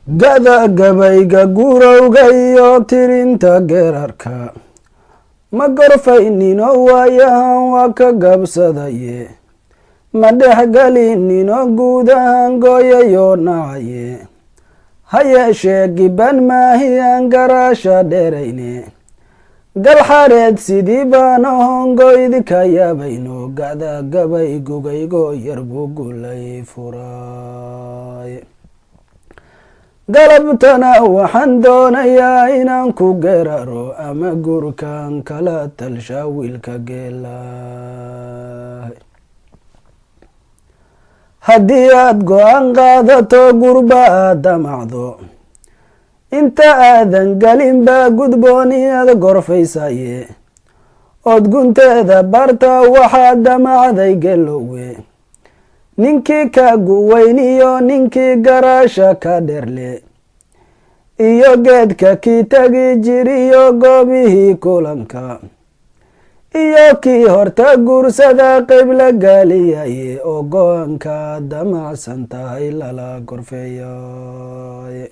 gada gabayga gurowga iyo tirinta geerarka ma gorfaynino waayahan waa ka gabsadaye ma dhexgelinino guud ahaan gooyayo nacaye ha yeeshee giban maahiyaan garaasha dheerayne galxareed sidii baana hongoydi ka yaabayno gada gabay gugaygo yar buu gulay furay galabtana waxaan doonayaa inaan ku geeraro ama gurkan kala talsha wiilka geelay haddii aad go-aan qaadato gurba aad damacdo inta aadan galin baa gudboon inaad gorfaysaye ood gunteeda barta waxaad damacday gelowe ninkii ka guweyniyo ninkii garaasha ka dherle iyo geedka kii tagi jiriyo goobihii kulanka iyo kii horta guursada qayb la gaaliyaye oo go-aanka damacsan tahay lala gorfeeyaye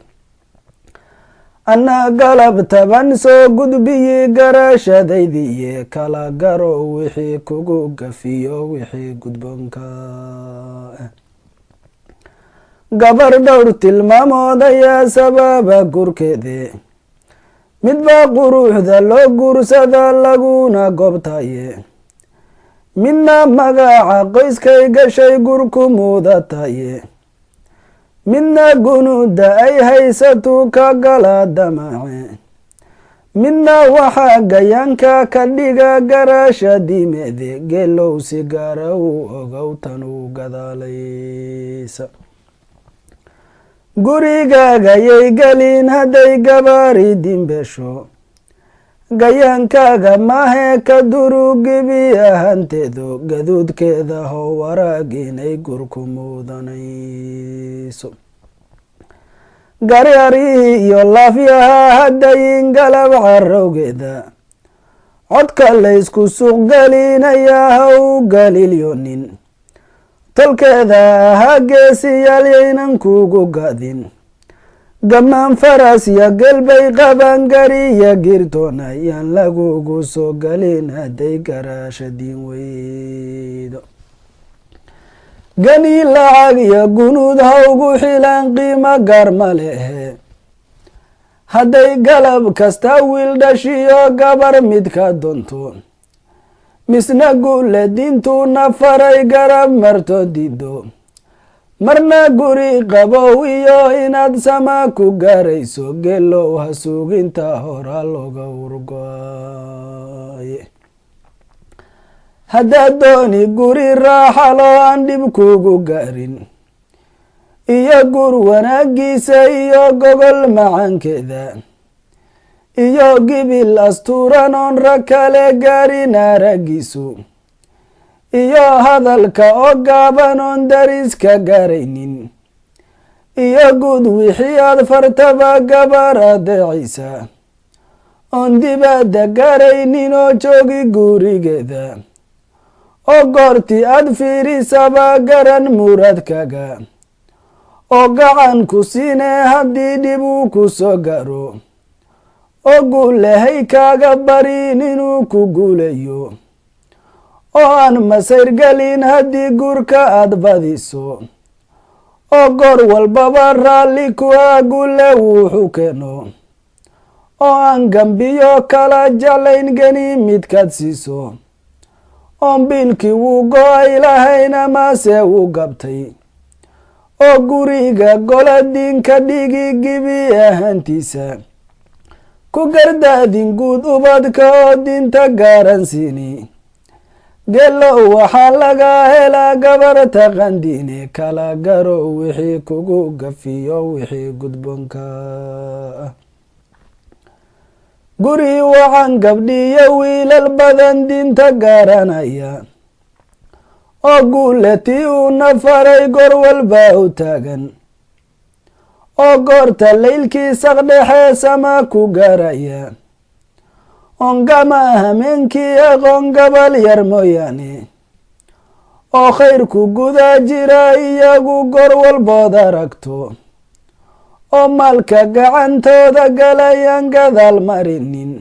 anna galab taban soo gudbiyi garaashadaydiye kala garo wixii kugu gafiyo wixii gudboonka gabar dhowr tilmaamood ayaa sababa gurkeede midbaa quruxda loo guursada laguna goobtaye midna magaca qoyskay gashay gurku muudataye midna gunuuda ay haysatu ka gala damace midna waxaa gayaanka ka dhiga garaasha diimeede geelow si gaara u ogow tan u gadaalaysa gurigaagayay gelin hadday gabaari dimbesho gayaankaaga mahe ka durugibi ahanteedo gaduudkeeda how waraag inay gurku muudanayso garyarihii iyo laafyaha haddayin galab carowgeeda codka laysku suuq gelinayaa ha u galilyonin tolkeeda ahaa geesiyaal yaynan kugu gadin gamaan faras ya gelbay qaban gariya girtoona yaan lagugu soo galin hadday garaasha diin weydo gani lacag iyo gunuud hawgu xilaan qiimo gaar ma lehe hadday galab kasta wiil dhashiyo gabar midka doonto misna guule diintuuna faray garab marto dido marna guri qabow iyo inaad sama ku gaarayso geelow ha suuginta hora looga urgoaye haddaad dooni guri raaxalo aan dhib kugu gaarin iyo gur wanaagiisa iyo gogol macankeeda iyo gibil astuuran oon rag kale gaarin aragiisu iyo hadalka oo gaaban oon dariska gaaraynin iyo guud wixii aad fartaba gabar adeecaysa oon dibadda gaaraynin oo joogi gurigeeda oo goortii aad fiirisaba garan muradkaga oo gacan ku siinee haddii dhib uu ku soo gaaro oo guulahay kaaga barin inuu ku guulayo oo aan masayr gelin haddii guurka aad badiso oo goor walbaba raalli kuwa guule wuxuu keeno oo aan gambiyo kala jeclayn geni midkaad siiso oon biilkii wuu go-ay lahayn amase wuu gabtay oo guriga gola diinka dhigi gibi ahaantiisa ku gardaadin guud ubadka oo diinta gaaran siini geelow waxaa laga helaa gabar taqandiine kala garo wixii kugu gafiyo wixii gudboonka ah guri wacan gabdhiyo wiilal badan diinta gaaranaya oo guulatii uuna faray goor walba u taagan oo goorta laylkii saqdhexe sama ku gaaraya oon gama hameenkii aqoon gabal yar mooyaane oo khayrku guda jira iyagu goor walbood aragto oo maalka gacantooda galayaan gadaal marinin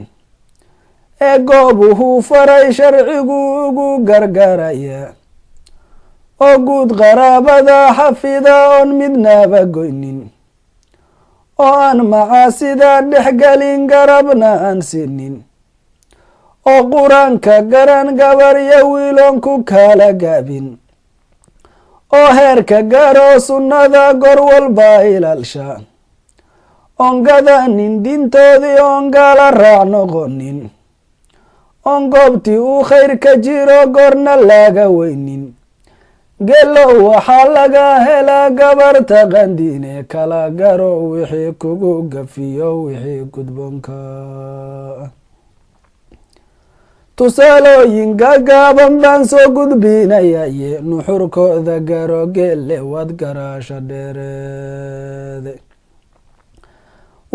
ee goobuhu faray sharcigu ugu gargaraya oo guud qaraabada xafida oon midnaba goynin oo aan macaasida dhexgelin garabna aan sinin oo qur-aanka garan gabar iyo wiiloon ku kala gaabin oo heerka garo sunnada gor walba ilaalsha oon gadanin dintoodii oon gaala raac noqonin oon goobtii uu khayr ka jiro gorna laga weynin geelow waxaa laga helaa gabarta qandiine kala garo wixii kugu gafiyo wixii gudboonka tusaalooyin gagaaban baan soo gudbinayaye nuxurkooda garo geelle wad garaasha dheereede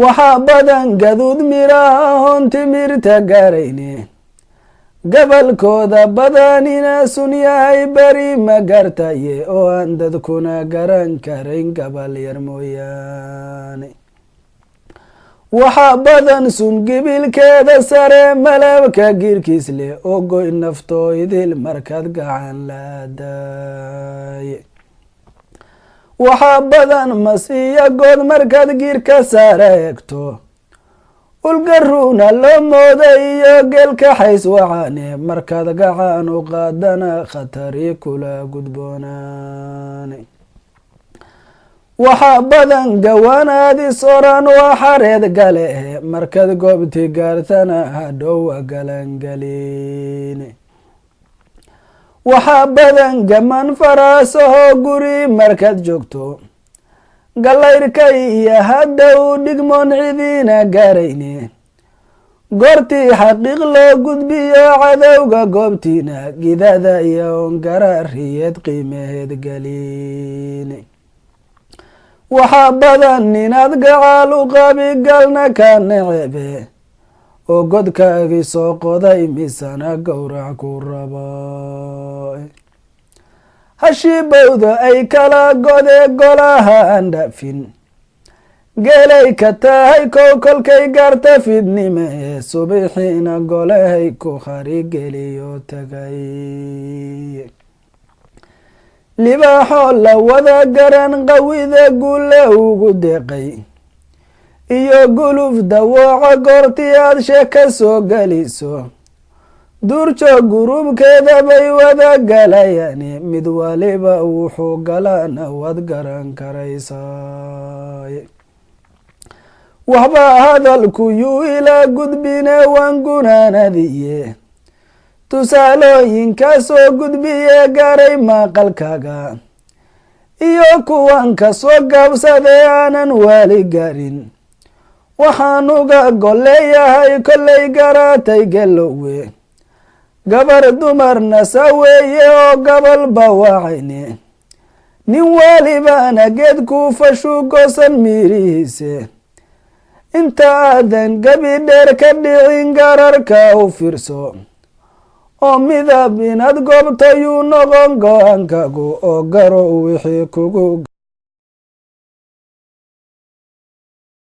waxaa badan gaduud miraha ahoon timirta garayne gabalkooda badanina sun yahay beri ma gartaye oo aan dadkuna garan karayn gabal yar mooyaane waxaa badan sun gibilkeeda sare malabka girkiis leh oo goy naftoo idil markaad gacan laadaaye waxaa badan mas iyo good markaad girka sare egto ulgaruuna loo mooda iyo geelka xays waxaane markaad gacan u qaadana khatari kula gudboonaane waxaa badan gawaanaadis oran waa xareed galehe markaad goobti gaartana hadhowa galangaline waxaa badan gaman faraasahoo guri markaad joogto gallayrka iyo hadda u dhigmoon cidiina gaarayne goortii xaqiiq loo gudbiyo cadowga goobtiina gidada iyo oon garaariyeed qiimaheed galine waxaa badan inaad gacaal u qabi galna ka necebe oo godkaagii soo qoday misana gowrac ku raba hashibowda ay kala gode golaha aan dhaafin geelay ka tahay kow kolkay gaarta fidnime subixiina golahay ku kharigeliyo tagay libaaxoo la wada garan qawida guule ugu deeqay iyo guluf dawooca goortii aad sheeka soo geliso duurjoog gurubkeeda bay wada galayane mid waliba wuxuu galana waad garan karaysaay waxba hadalku yuu ilaa gudbine waan gunaanadiye tusaalooyinka soo gudbiye garay maqalkaga iyo kuwan ka soo gaabsadee aanan waali garin waxaan uga golleeyahay kollay garatay gelowe gabar dumarna saweeye oo gabal bawacayne nin walibana geedku fashu goosan miirihiise inta aadan gabi dheer ka dhicin gararka u fiirso oo midab inaad goobto yuu noqon go-aankagu oo garo wixii kugu